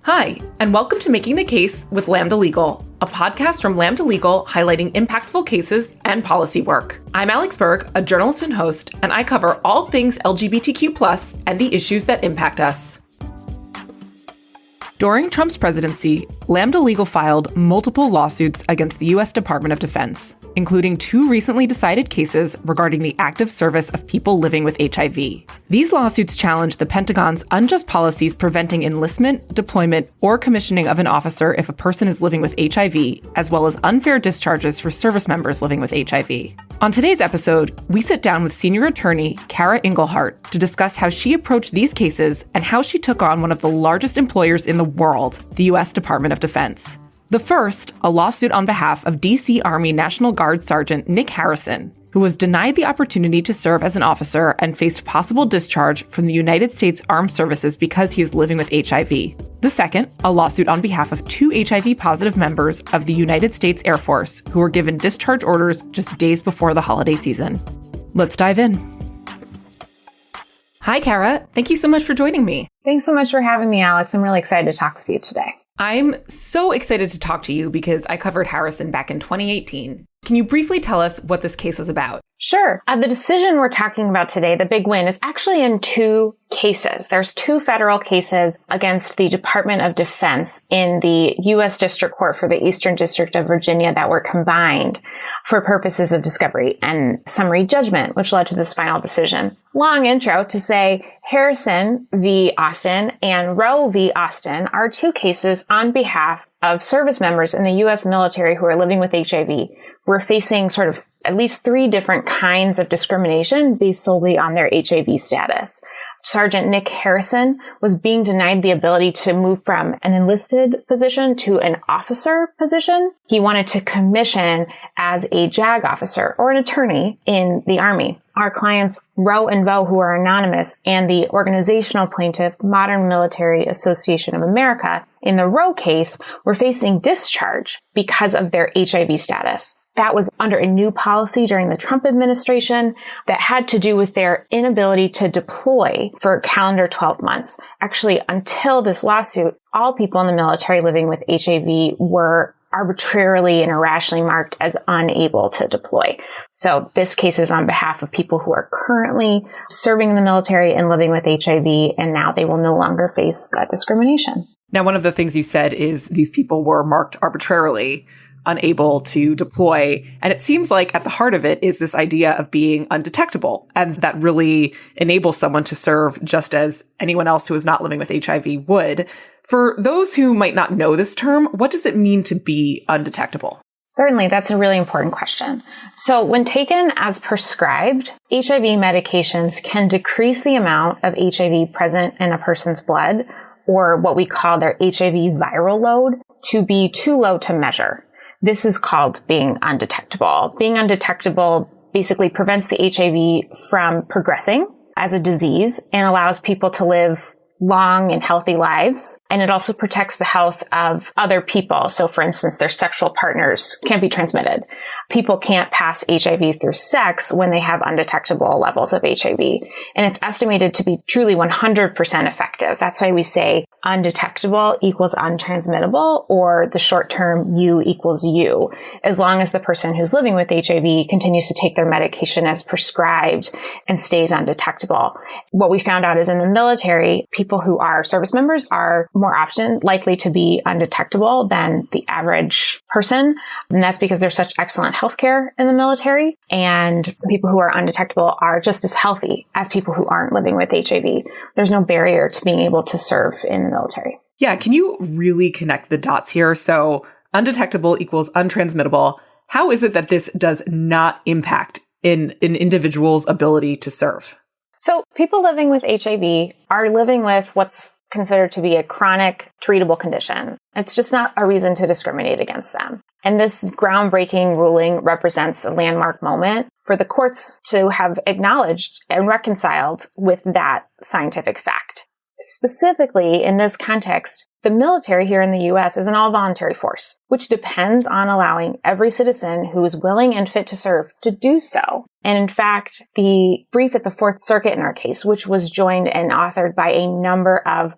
Hi, and welcome to Making the Case with Lambda Legal, a podcast from Lambda Legal highlighting impactful cases and policy work. I'm Berg, a journalist and host, and I cover all things LGBTQ+ and the issues that impact us. During Trump's presidency, Lambda Legal filed multiple lawsuits against the U.S. Department of Defense, including 2 recently decided cases regarding the active service of people living with HIV. These lawsuits challenge the Pentagon's unjust policies preventing enlistment, deployment, or commissioning of an officer if a person is living with HIV, as well as unfair discharges for service members living with HIV. On today's episode, we sit down with senior attorney Kara Engelhardt to discuss how she approached these cases and how she took on one of the largest employers in the world, the U.S. Department of Defense. The first, a lawsuit on behalf of D.C. Army National Guard Sergeant Nick Harrison, who was denied the opportunity to serve as an officer and faced possible discharge from the United States Armed Services because he is living with HIV. The second, a lawsuit on behalf of 2 HIV-positive members of the United States Air Force who were given discharge orders just days before the holiday season. Let's dive in. Hi, Kara. Thank you so much for joining me. Thanks so much for having me, Alex. I'm really excited to talk with you today. I'm so excited to talk to you because I covered Harrison back in 2018. Can you briefly tell us what this case was about? Sure. The decision we're talking about today, the big win, is actually in 2 cases. There's 2 federal cases against the Department of Defense in the U.S. District Court for the Eastern District of Virginia that were combined for purposes of discovery and summary judgment, which led to this final decision. Long intro to say Harrison v. Austin and Roe v. Austin are 2 cases on behalf of service members in the U.S. military who are living with HIV. We're facing sort of at least 3 different kinds of discrimination based solely on their HIV status. Sergeant Nick Harrison was being denied the ability to move from an enlisted position to an officer position. He wanted to commission as a JAG officer or an attorney in the Army. Our clients, Roe and Vo, who are anonymous, and the organizational plaintiff, Modern Military Association of America, in the Roe case, were facing discharge because of their HIV status. That was under a new policy during the Trump administration that had to do with their inability to deploy for a calendar 12 months. Actually, until this lawsuit, all people in the military living with HIV were arbitrarily and irrationally marked as unable to deploy. So this case is on behalf of people who are currently serving in the military and living with HIV, and now they will no longer face that discrimination. Now, one of the things you said is these people were marked arbitrarily unable to deploy. And it seems like at the heart of it is this idea of being undetectable. And that really enables someone to serve just as anyone else who is not living with HIV would. For those who might not know this term, what does it mean to be undetectable? Certainly, that's a really important question. So when taken as prescribed, HIV medications can decrease the amount of HIV present in a person's blood, or what we call their HIV viral load, to be too low to measure. This is called being undetectable. Being undetectable basically prevents the HIV from progressing as a disease and allows people to live long and healthy lives. And it also protects the health of other people. So for instance, their sexual partners can't be transmitted. People can't pass HIV through sex when they have undetectable levels of HIV. And it's estimated to be truly 100% effective. That's why we say undetectable equals untransmittable, or the short term U equals U, as long as the person who's living with HIV continues to take their medication as prescribed and stays undetectable. What we found out is in the military, people who are service members are more often likely to be undetectable than the average person. And that's because there's such excellent healthcare in the military, and people who are undetectable are just as healthy as people who aren't living with HIV. There's no barrier to being able to serve in the military. Yeah, can you really connect the dots here? So undetectable equals untransmittable. How is it that this does not impact an individual's ability to serve? So people living with HIV are living with what's considered to be a chronic treatable condition. It's just not a reason to discriminate against them. And this groundbreaking ruling represents a landmark moment for the courts to have acknowledged and reconciled with that scientific fact. Specifically, in this context, the military here in the U.S. is an all-voluntary force, which depends on allowing every citizen who is willing and fit to serve to do so. And in fact, the brief at the Fourth Circuit in our case, which was joined and authored by a number of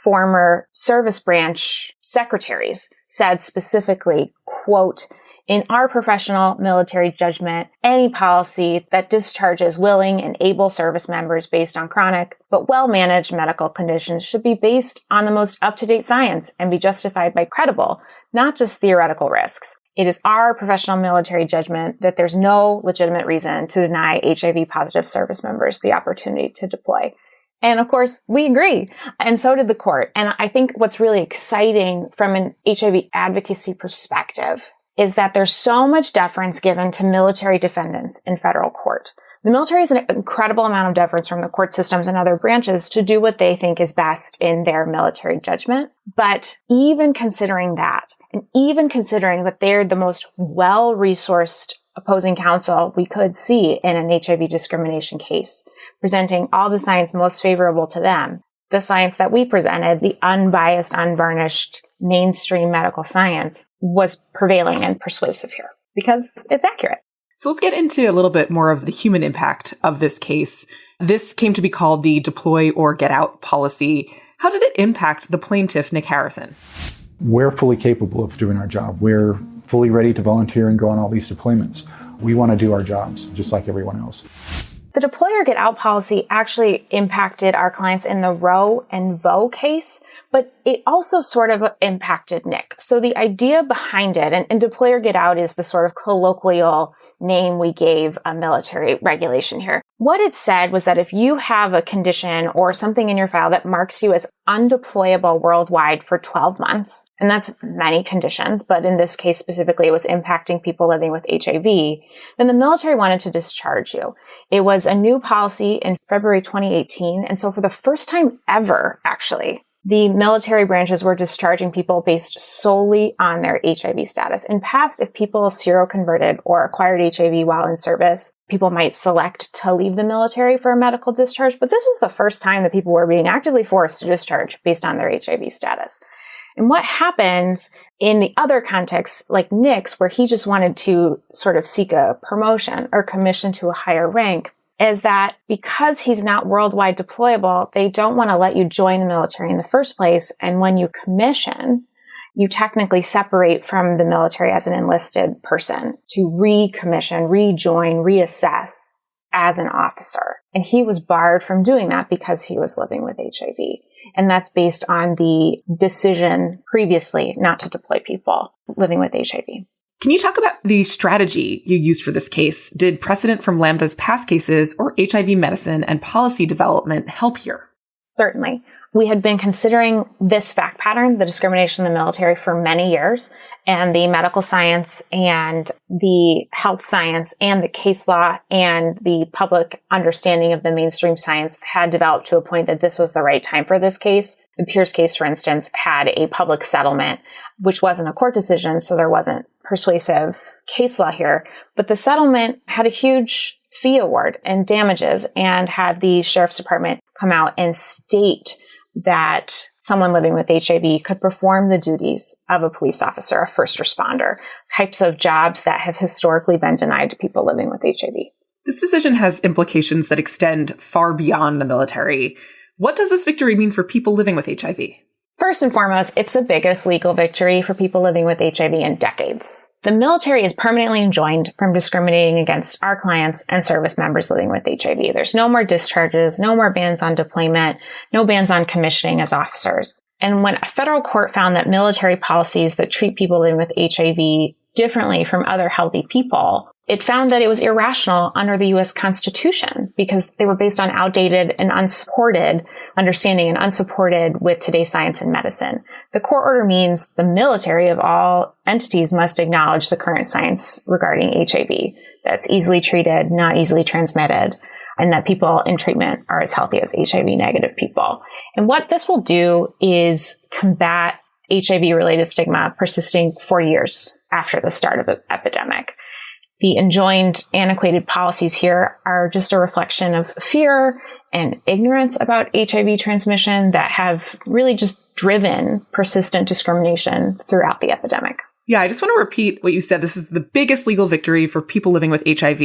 former service branch secretaries said specifically, quote, "In our professional military judgment, any policy that discharges willing and able service members based on chronic but well-managed medical conditions should be based on the most up-to-date science and be justified by credible, not just theoretical risks. It is our professional military judgment that there's no legitimate reason to deny HIV-positive service members the opportunity to deploy." And of course, we agree. And so did the court. And I think what's really exciting from an HIV advocacy perspective is that there's so much deference given to military defendants in federal court. The military has an incredible amount of deference from the court systems and other branches to do what they think is best in their military judgment. But even considering that, and even considering that they're the most well-resourced opposing counsel we could see in an HIV discrimination case, presenting all the science most favorable to them, the science that we presented, the unbiased, unvarnished, mainstream medical science, was prevailing and persuasive here because it's accurate. So let's get into a little bit more of the human impact of this case. This came to be called the deploy or get out policy. How did it impact the plaintiff, Nick Harrison? We're fully capable of doing our job. We're fully ready to volunteer and go on all these deployments. We want to do our jobs just like everyone else. The deploy or get out policy actually impacted our clients in the Roe and Vo case, but it also sort of impacted Nick. So the idea behind it, and deploy or get out is the sort of colloquial name we gave a military regulation here. What it said was that if you have a condition or something in your file that marks you as undeployable worldwide for 12 months, and that's many conditions, but in this case specifically it was impacting people living with HIV, then the military wanted to discharge you. It was a new policy in February 2018, and so for the first time ever, actually, the military branches were discharging people based solely on their HIV status. In past, if people seroconverted or acquired HIV while in service, people might select to leave the military for a medical discharge. But this was the first time that people were being actively forced to discharge based on their HIV status. And what happens in the other contexts, like Nick's, where he just wanted to sort of seek a promotion or commission to a higher rank, is that because he's not worldwide deployable, they don't want to let you join the military in the first place. And when you commission, you technically separate from the military as an enlisted person to recommission, rejoin, reassess as an officer. And he was barred from doing that because he was living with HIV. And that's based on the decision previously not to deploy people living with HIV. Can you talk about the strategy you used for this case? Did precedent from Lambda's past cases or HIV medicine and policy development help here? Certainly. We had been considering this fact pattern, the discrimination in the military, for many years, and the medical science and the health science and the case law and the public understanding of the mainstream science had developed to a point that this was the right time for this case. The Pierce case, for instance, had a public settlement, which wasn't a court decision, so there wasn't persuasive case law here. But the settlement had a huge fee award and damages and had the sheriff's department come out and state that someone living with HIV could perform the duties of a police officer, a first responder, types of jobs that have historically been denied to people living with HIV. This decision has implications that extend far beyond the military. What does this victory mean for people living with HIV? First and foremost, it's the biggest legal victory for people living with HIV in decades. The military is permanently enjoined from discriminating against our clients and service members living with HIV. There's no more discharges, no more bans on deployment, no bans on commissioning as officers. And when a federal court found that military policies that treat people living with HIV differently from other healthy people, it found that it was irrational under the U.S. Constitution because they were based on outdated and unsupported understanding and unsupported with today's science and medicine. The court order means the military of all entities must acknowledge the current science regarding HIV, that's easily treated, not easily transmitted, and that people in treatment are as healthy as HIV negative people. And what this will do is combat HIV-related stigma persisting for years after the start of the epidemic. The enjoined, antiquated policies here are just a reflection of fear and ignorance about HIV transmission that have really just driven persistent discrimination throughout the epidemic. Yeah, I just want to repeat what you said. This is the biggest legal victory for people living with HIV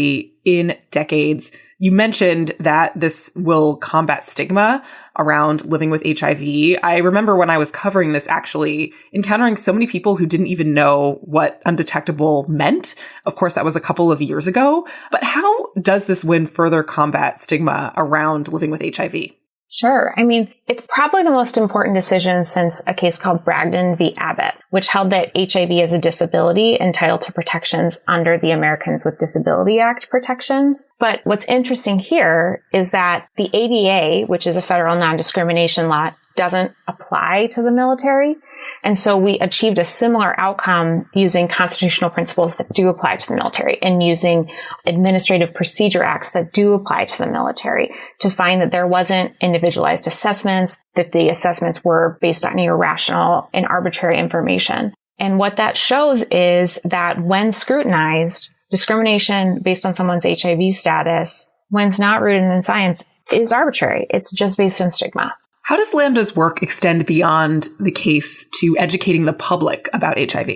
in decades. You mentioned that this will combat stigma around living with HIV. I remember when I was covering this, actually encountering so many people who didn't even know what undetectable meant. Of course, that was a couple of years ago. But how does this win further combat stigma around living with HIV? Sure. I mean, it's probably the most important decision since a case called Bragdon v. Abbott, which held that HIV is a disability entitled to protections under the Americans with Disability Act protections. But what's interesting here is that the ADA, which is a federal non-discrimination law, doesn't apply to the military. And so we achieved a similar outcome using constitutional principles that do apply to the military and using administrative procedure acts that do apply to the military to find that there wasn't individualized assessments, that the assessments were based on irrational and arbitrary information. And what that shows is that when scrutinized, discrimination based on someone's HIV status, when it's not rooted in science, is arbitrary. It's just based on stigma. How does Lambda's work extend beyond the case to educating the public about HIV?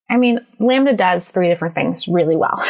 I mean, Lambda does three different things really well.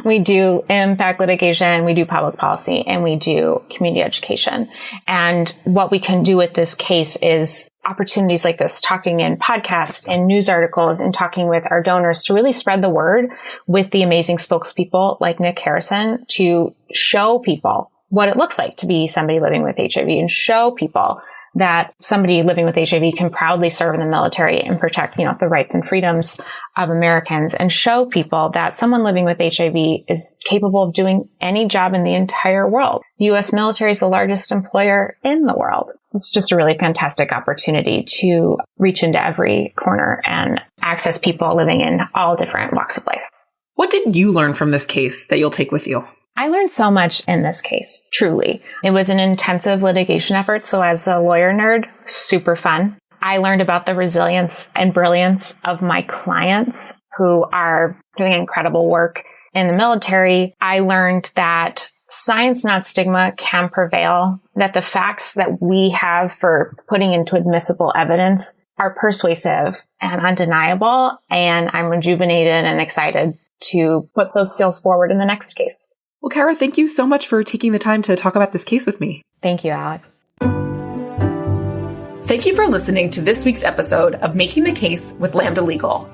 We do impact litigation, we do public policy, and we do community education. And what we can do with this case is opportunities like this, talking in podcasts and news articles and talking with our donors to really spread the word with the amazing spokespeople like Nick Harrison to show people what it looks like to be somebody living with HIV and show people that somebody living with HIV can proudly serve in the military and protect, the rights and freedoms of Americans, and show people that someone living with HIV is capable of doing any job in the entire world. The U.S. military is the largest employer in the world. It's just a really fantastic opportunity to reach into every corner and access people living in all different walks of life. What did you learn from this case that you'll take with you? I learned so much in this case, truly. It was an intensive litigation effort, so as a lawyer nerd, super fun. I learned about the resilience and brilliance of my clients who are doing incredible work in the military. I learned that science, not stigma, can prevail, that the facts that we have for putting into admissible evidence are persuasive and undeniable, and I'm rejuvenated and excited to put those skills forward in the next case. Well, Kara, thank you so much for taking the time to talk about this case with me. Thank you, Alex. Thank you for listening to this week's episode of Making the Case with Lambda Legal.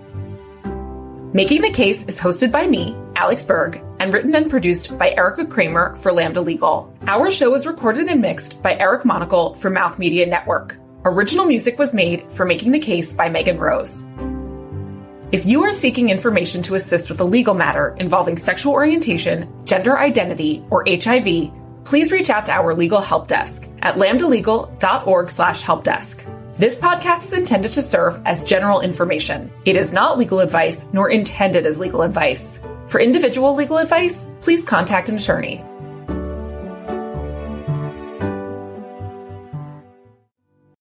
Making the Case is hosted by me, Alex Berg, and written and produced by Erika Kramer for Lambda Legal. Our show is recorded and mixed by Erik Monical for Mouth Media Network. Original music was made for Making the Case by Megan Rose. If you are seeking information to assist with a legal matter involving sexual orientation, gender identity, or HIV, please reach out to our legal help desk at lambdalegal.org/helpdesk. This podcast is intended to serve as general information. It is not legal advice nor intended as legal advice. For individual legal advice, please contact an attorney.